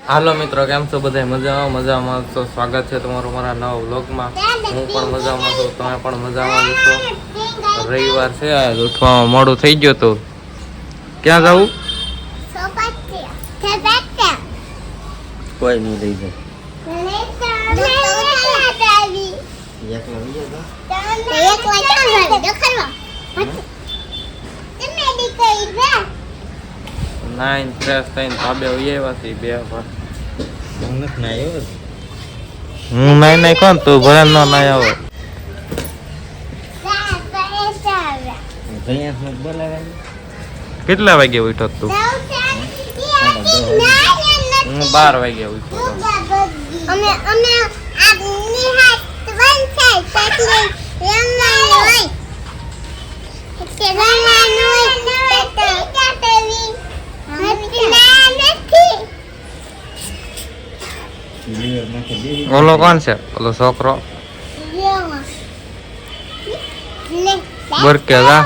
હાલો મિત્રો, કેમ છો બધા? મજામાં તો સ્વાગત છે તમારું મારા નવા વ્લોગમાં. હું પણ મજામાં છું, તમે પણ મજામાં છો? રવિવાર છે, ઉઠવામાં મોડું થઈ ગયું તો ક્યાં જવું? કોઈ નહીં લઈ જાય. નાઈન ફ્રેશ થઈને તાબે આવ્યા છે બે વાર. હું નાઈ નાઈ કોણ તું ભલે ન નાઈ આવે. કેટલા વાગે ઉઠ્યો તું? હું 12 વાગે ઉઠ્યો. ઓલો કોણ છે? ઓલો છોકરો બરક્યા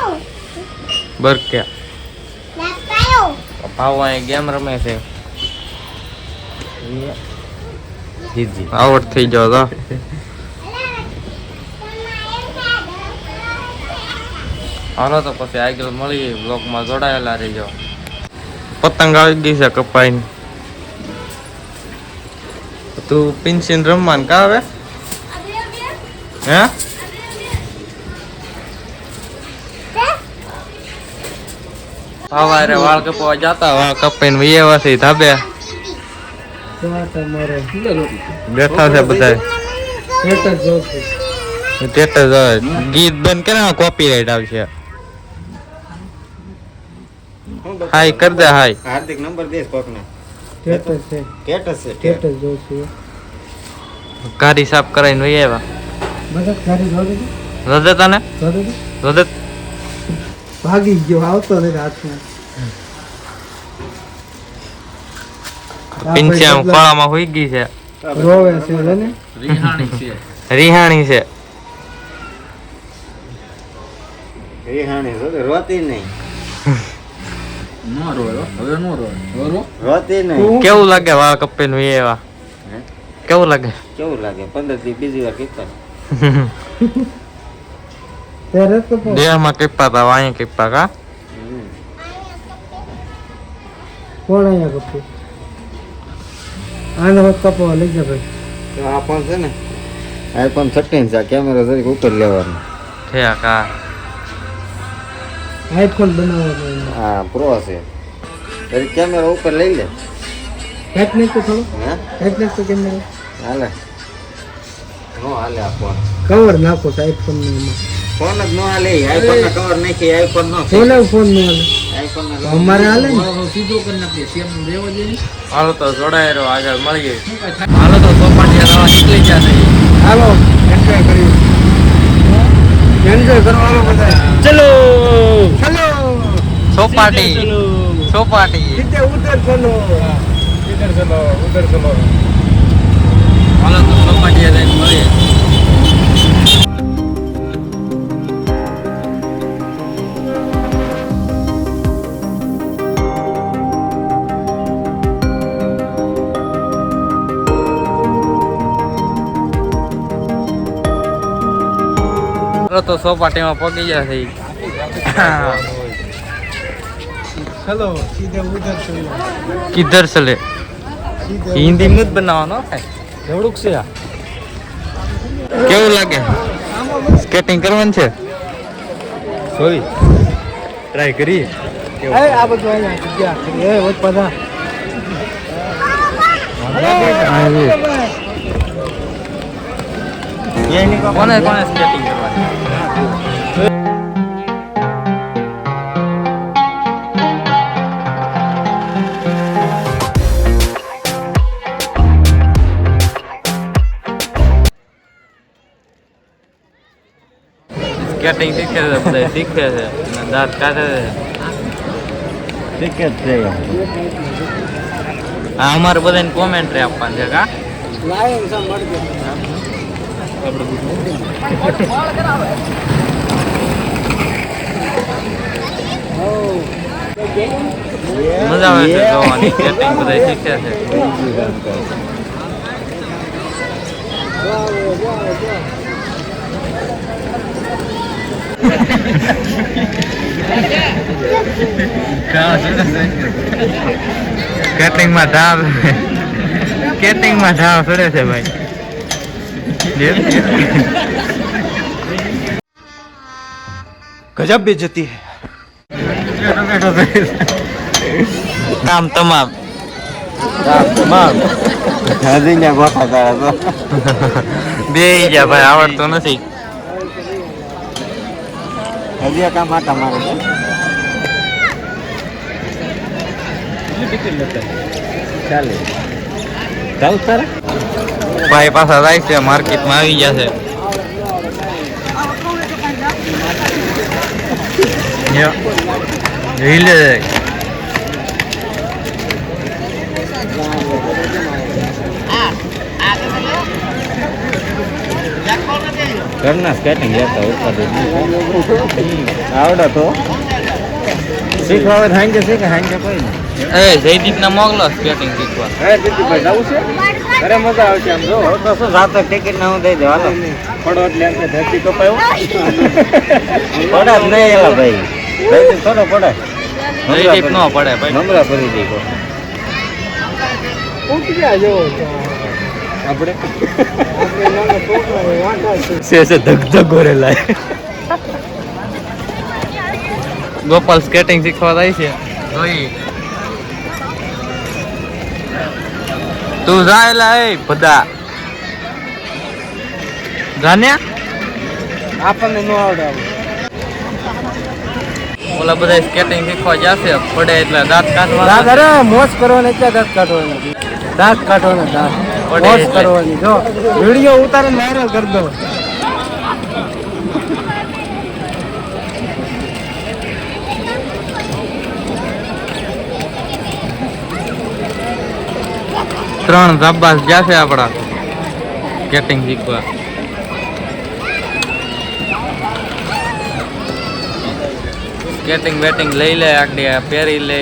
ભાવ અહીં ગેમ રમે છે. આઉટ થઈ જાવ તો હાલો તો પછી આગળ મળી બ્લોગમાં જોડાયેલા રહીજો. પતંગ આવી ગઈ છે કપાઈને. તું પિન્સિન રમવાન કા આવે હે? સવારે વાળ કપવા જતા, વાળ કપાઈને વૈયા છે ધાબે બેઠા છે બધા. ગીત બંધ કરે, કોપીરાઈટ આવશે. હાય કર દે. હાય હાર્દિક નંબર દે કોકને. ગાડી સાફ કરાઈને વહી આવ્યા. રજત ને રજત ભાગી ગયો, આવતો ને હાથમાં. પિંચ્યા ખોળામાં હોઈ ગઈ છે, રોવે છે ને. રિહાણી છે. રોતી નહીં. કેવું લાગે વાળ કપીને વહી આવ્યા? કેવું લાગે? 15 થી બીજી વાર કીધા. દેહમાં કીપા હતા, અહીંયા કીપા કા? કોણ અહીંયા કપી? આને વખત કપવા લઈ જા ભાઈ. તો આ પણ છે ને iPhone 13 છે. કેમેરા જરીક ઉપર લેવાનો છે કા? આઈફોન બનાવવાનો. હા પ્રો છે. જરીક કેમેરા ઉપર લઈ લે. ટેકનિક તો થોડું ટેકનિક તો કેમ હાલે નો હાલે. આ ફોન કવર નાખો આઈફોન નો. ફોન જ નો હાલે. આઈફોન ના કવર નાખી આઈફોન નો ફોન નો હાલે. આઈફોન ના અમારે હાલે ને. સીધો કરી નાખીએ સેમ દેવો જોઈએ. હાલો તો જોડાય રહ્યો, આગળ મળીએ. હાલો તો સોપાટીયા નીકળી ગયા છે. હાલો એન્જોય કરીએ. એન્જોય કરો હાલો બધા. ચલો ચલો સોપાટી સીધે ઉધર ચલો. ઉધર ચલો. હાલો તો સોપાટીયા જઈને મળીએ. તો સોપાટીમાં પગી ગયા છે. ચલો સીધે ઉધર ચલો. કિધર ચલે? હિન્દી માં જ બનાવવાનો એવડું છે. કેવું લાગે? સ્કેટિંગ કરવાનું છે? સોરી ટ્રાય કરીએ. આ બધું અહીંયા ગયા એ વચ પધા. કોને સ્કેટિંગ કરવાની? સ્કેટિંગ શીખે છે, બધા શીખે છે, દાંત કાઢે છે. હા અમારે બધાને કોમેન્ટ્રી આપવાની છે કા? લાઈન સમ મળજે. મજા આવે છે જોવાની. સ્કેટિંગ બધા શીખે છે. સ્કેટિંગમાં ધાવ ચડે છે ભાઈ. ગજબ બેજતી કામ તમામ હજી ને ગોઠા તારા તો બે ગયા ભાઈ, આવડતો નથી. હજી આ કામ આટા મારે ચાલે ચાલ તારે ભાઈ પાછા જાય છે, માર્કેટમાં આવી ગયા છે. હિલે ઘરના સ્કેટિંગ લેતા આવડે તો શીખવા આવે હાંજે શીખે હાંજે કોઈ એ જયદીપ ને મોકલો સ્કેટિંગ શીખવા. જીતુભાઈ જવું છે? અરે મજા આવશે આમ જો તો શું જાતો ટિકિટ ના હું દઈ દઉં હાલો પડો એટલે એમ કે ધરતી કપાયો પડે જ નહીં એલા ભાઈ ભાઈ થોડો પડે જયદીપ નો પડે ભાઈ. નમરા કરી દઈ કો આપણે ધગધગો રેલા ગોપાલ સ્કેટિંગ શીખવા જાય છે. જોઈ તું જાયલા એ બધા જાન્યા આપણને નો આવડે. ઓલા બધા સ્કેટિંગ શીખવા જશે, પડે એટલે દાંત કાઢવા. દાંત અરે મોજ કરવાની એટલે દાંત કાઢવાના. દાંત કાઢવાના દાંત પડે મોજ એટલે. કરવાની. જો વિડીયો ઉતારીને વાયરલ કરી દો. ત્રણ ધાબાસ જશે આપડા સ્કેટિંગ શીખવા. સ્કેટિંગ બેટિંગ લઈ લે, આગળ પહેરી લે.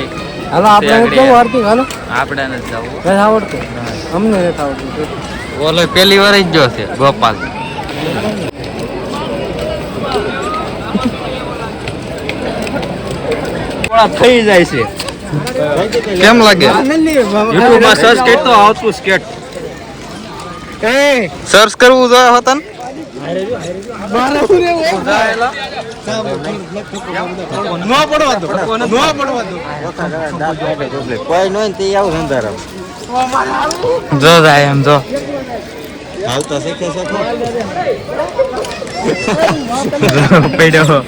હાલો આપણે કેવું હાર્દિક હાલો આપણે નથી જવું. કઈ આવડતું અમને નથી આવડતું. ઓલો પહેલી વાર જ જો છે ગોપાલ. થઈ જાય છે કેમ લાગે? યુટ્યુબમાં સર્ચ કરતો આવતું સ્કેટ સર્ચ કરવું જોઈએ હતા ને? કોઈ નો તે આવું સંધાર જો જાય એમ જો. હાલતા શીખે છે પડ્યો.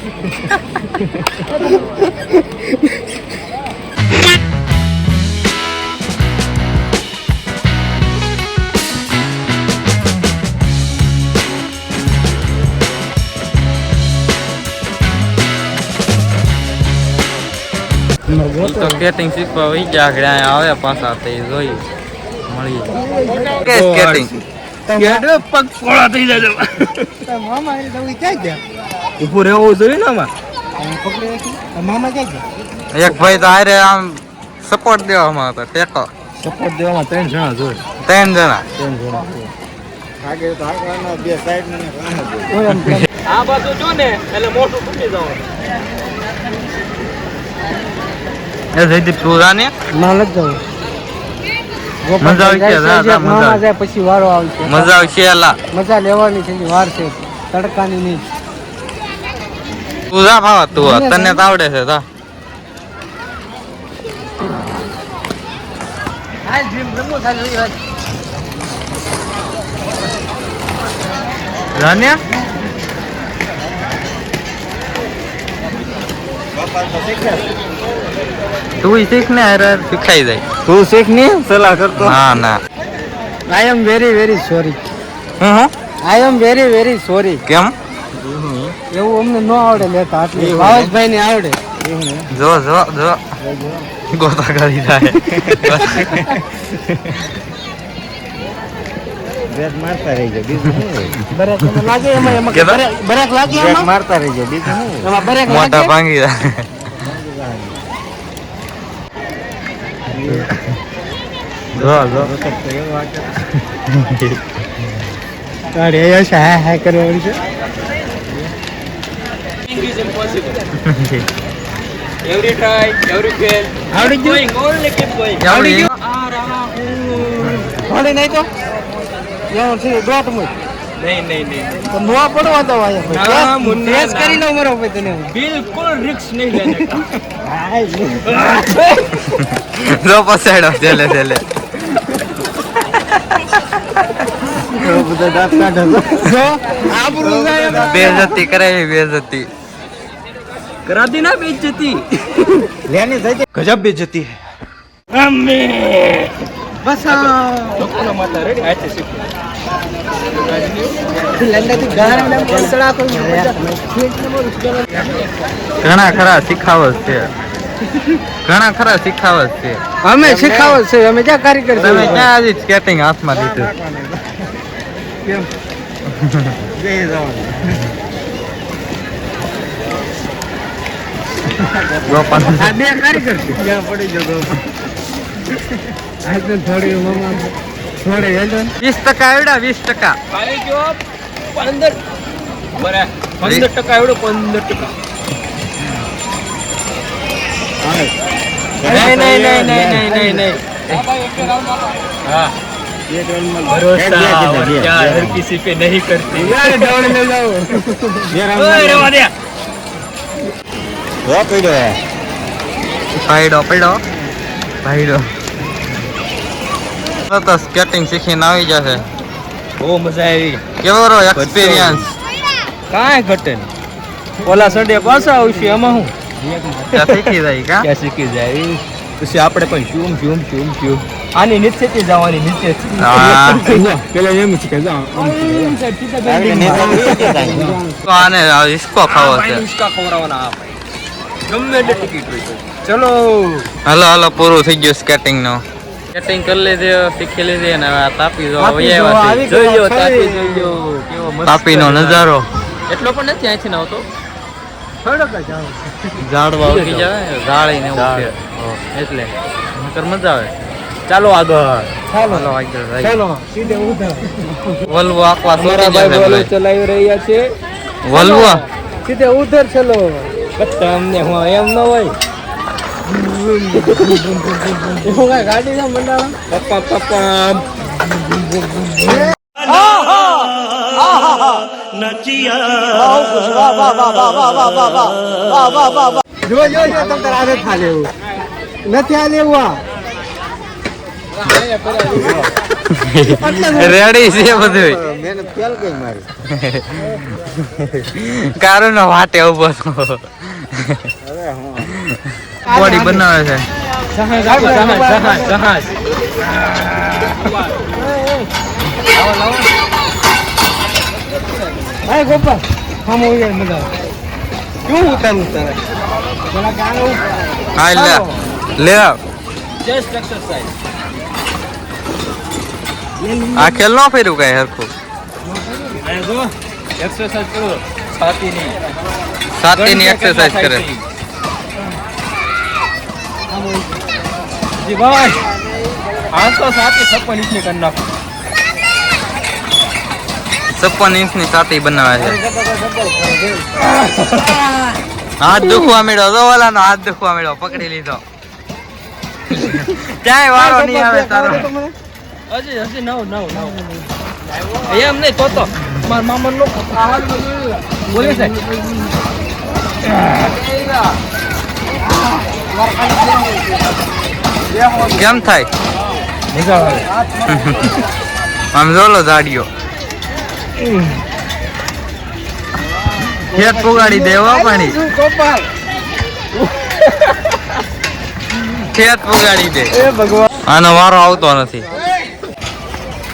તો સ્કેટિંગ શીખવા વહી ગયા, આગળ અહીંયા આવે પાછા તે જોઈ મળી કે સ્કેટિંગ પગ પોળા થઈ જાય મામા એ દવી ક્યાં ગયા? ઉભું રહેવું જોઈએ ને આમાં મામા ક્યાં ગયા? એક ભાઈ તો હારે આમ સપોર્ટ દેવામાં હતો, ટેકો. સપોર્ટ દેવામાં 3 જણા જોઈએ 3 જણા. આગળ તો આગળના બે સાઈડ ને આ બાજુ જો ને એટલે મોટું તૂટી જવાનું. એ જયદીપ તું જાને ના નથી જવું. મજા આવી છે, મામા જાય પછી વારો આવશે. મજા આવશે. એલા મજા લેવાની છે, વાર છે તડકાની નહીં. તું જા ભાવા, તું તને તો આવડે છે. જા જાને તું શીખ ને, અરે શીખાઈ જાય. તું શીખ ને સલાહ કરતો ના ના આઈ એમ વેરી વેરી સોરી. હું આઈ એમ વેરી વેરી સોરી. કેમ? એવું અમને ન આવડે લેતા, આટલી ભાવેશભાઈ ને આવડે. જો જો જો ગોતા કરી જાય. બ્રેક મારતા રહીજો બીજું શું હોય? બ્રેક એમાં લાગે, એમાં કેતા? બ્રેક લાગે, બ્રેક એમાં મારતા રહીજો બીજું શું હોય? એમાં બ્રેક મોટા લાગે. ભાંગી જાય. જો જો તારે યશ હા કરવાની છે. Every try, every fail. આવડી ગયું? Going, only keep going. આવડી ગયું? આવડી નહીં તો યાર છે ડોટ મુજ નહીં. તો નોવા પડવા દો આયા ના, મુન્ના, ટેસ્ટ ના. કરી લો મારો ભાઈ તને બિલકુલ risk નહીં લેને કા. જો પસાડો છેલ્લે છેલ્લે બધા દાંત કાઢો જો આબરૂ જાય બેઇજ્જતી કરાવી બેઇજ્જતી करा दी ना बेइज्जती. લેની થઈ गजब बेइज्जती है. બસ लोगों माता रेडी आते सीख. લંડાથી ગાળાના પંસડા કોઈ ઘણા ખરા શીખાવત છે ઘણા ખરા શીખાવત છે અમે શીખાવત છે અમે ક્યાં કારીગર છે તમે ક્યાં હજી સ્કેટિંગ હાથમાં લીધું કેમ જય જવાન ગોપાલ આ બે કારીગર છે ક્યાં પડી ગયો ગોપા આ તો થોડી મમ્મા થોડી હેલો 20% આવડ્યા 20% आई जो 15 बरा 15% एवढं 15%. नहीं. हाँ. भरोसा और प्यार हर किसी पे नहीं करती. યાર દોડ લે જાઓ ओए रेवा दे. પડ્યો તો સ્કેટિંગ શીખીને આવી જશે બહુ મજા આવી. કેવો રો એક્સપિરિયન્સ કાંઈ ઘટે નહીં. ઓલા સન્ડે પાછા આવશે એમાં હું શીખી જાય કા ક્યાં શીખી જાય પછી આપણે પણ ઝૂમ આની નીચેથી જવાની નીચેથી. હા. પેલા એમ છે કે જાઓ તો આને હિસકો ખાવો છે હિંચકા ખવડાવવાના આ ભાઈ. ગમે તે ટિકિટ હોય તો. ચલો હાલો પૂરું થઈ ગયું સ્કેટિંગ નું સ્કેટિંગ કરી લીધી શીખી લીધી અને હવે આ તાપી જો જોઈજો તાપી જોઈજો કેવો મસ્ત તાપીનો નજારો એટલો પણ નથી અહીંથી આવતો. થોડોક જ આવો ઝાડવા ઉઠી જાય ઝાડી ને એવું છે એટલે નકર મજા આવે ચાલો આગળ. ચાલો હાલો આગળ જાય ચાલો સીધે ઉધર વલ્વો આખવા મારા સોટી ભાઈ બોલો જશે ચલાવી રહ્યા છે. વલ્વો સીધે ઉધર ચલો તમને હું એમ ન હોય. એવું કઈ ગાડી ના મંડાળા પપ્પા જો તમ તાર આદત થા લેવું નથી આ લેવું રેડી છે બધું મહેનત ફેલ ગઈ મારી કારણ નો વાટે ઉભો છો બોડી બનાવે છે જહાજ. ભાઈ ગોપાલ આમ હોય મજા કેવું ઉતારું તારે પેલા ગાણો હા લે જસ્ટ એક્સરસાઇઝ. આ ખેલ નો ફેર્યું કઈ હરખું અને જો એક્સરસાઇઝ કરો છાતીની છાતીની એક્સરસાઇઝ કરે જી ભાઈ આ તો છાતી 56 ઇંચની કરી નાખો. 56 ઇંચની છાતી બનાવે છે હાથ દુખવા મળ્યો તો ઓલાનો હાથ દુખવા મળ્યો પકડી લીધો ક્યાંય વારો નહીં આવે તારો હજી નવ એમ નહીં તો મારા મામા નો બોલે છે કેમ થાય મજા આવે. આમ જોલો ઝાડીઓ ખેત પુગાડી દેવા પાણી ગોપાલ ખેત પુગાડી દે એ ભગવાન આનો વારો આવતો નથી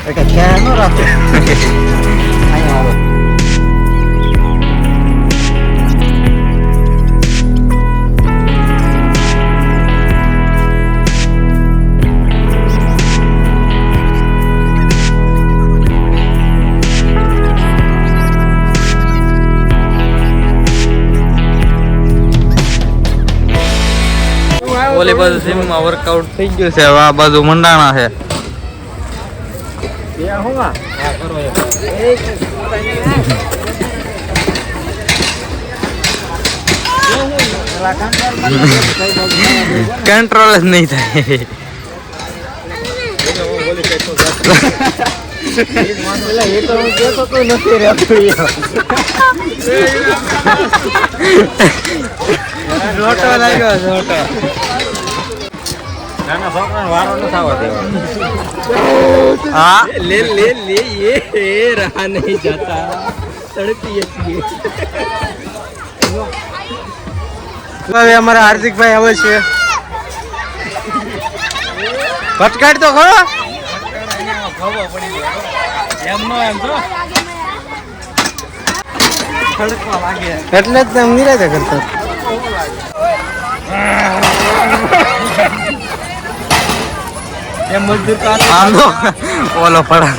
એટલે ક્યાં નો રાખે ઓલી બાજુ જીમમાં વર્કઆઉટ થઈ ગયું છે, હવે આ બાજુ મંડાણા છે. કંટ્રોલ જ નહીં થાય. રોટો લાગ્યો રોટો. નાના છોકરાને વારો ન થવા દેવાનો. હા ले ले ले ये रहा नहीं जाता तड़पी है. હવે અમારા હાર્દિકભાઈ આવે છે. ફટકાટ તો ખરો. એટલે જ એમ નિરાતે કરતા. આનો ઓલો પડા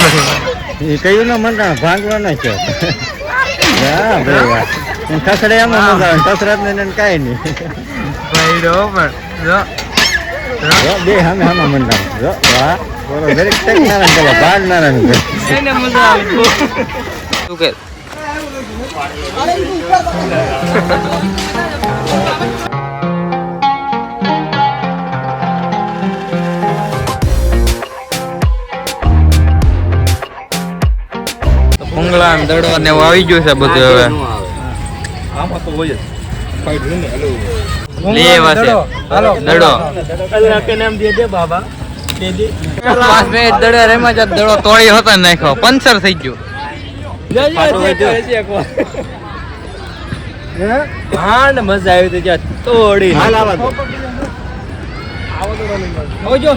એ કયું ના મંડા ભાંગવાનો છે. હા ભાઈ ખસડે એમાં મજા આવે, કસરત ને કાંઈ નહીં. પણ જો જો બે સામે સામા મંડા. જો વાહ બોલો દરેક ટેક નારાયણ બોલો ભાગ નારાયણ. એને મજા આવે. શું કે ભૂંગળા ને દડવા ને એવું આવી ગયું છે બધું. હવે આમાં તો હોય જ. લેવા છે દડો. 5 મિનિટ દડે રેમાં જ દડો તોડી હતો ને નાખ્યો, પંચર થઈ ગયું. હાંડ મજા આવી તો જ્યાં તોડી હાલ આવા દો. આવજો.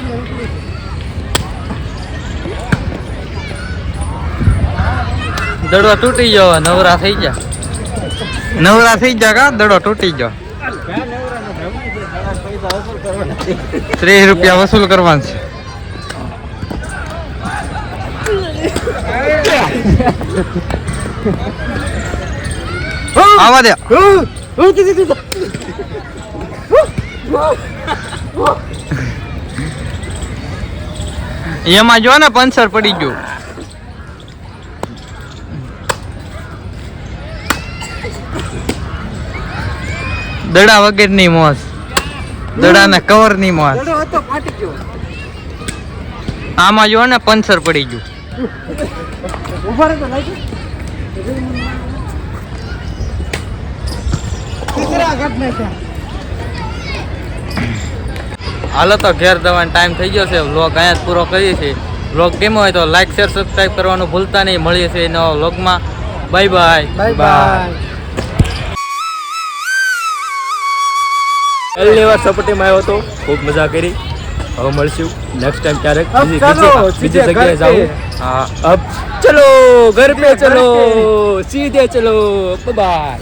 દડો તૂટી ગયો, નવરા થઈ ગયા. નવરા થઈ ગયા કા દડો તૂટી ગયો. 30 રૂપિયા વસૂલ કરવાના છે. આવા દે. એમાં જો ને પંચર પડી ગયું. દડા વગર ની મોજ, દડા ના કવર ની મોજ. આમાં જો ને પંચર પડી ગયું. હાલો તો ઘેર જવાનો ટાઈમ થઈ ગયો છે. વ્લોગ અહીંયા જ પૂરો કરીએ છીએ. વ્લોગ કેમ હોય તો લાઈક શેર સબસ્ક્રાઈબ કરવાનું ભૂલતા નહીં. મળીએ છીએ નવા વ્લોગમાં. Bye bye bye. પહેલી વાર સપોર્ટીમાં આવ્યો તો ખૂબ મજા કરી. હવે મળશું નેક્સ્ટ ટાઈમ ક્યારેક બીજી જગ્યાએ જાઉં. હા अब चलो घर पे चलो सीधे चलो बाय.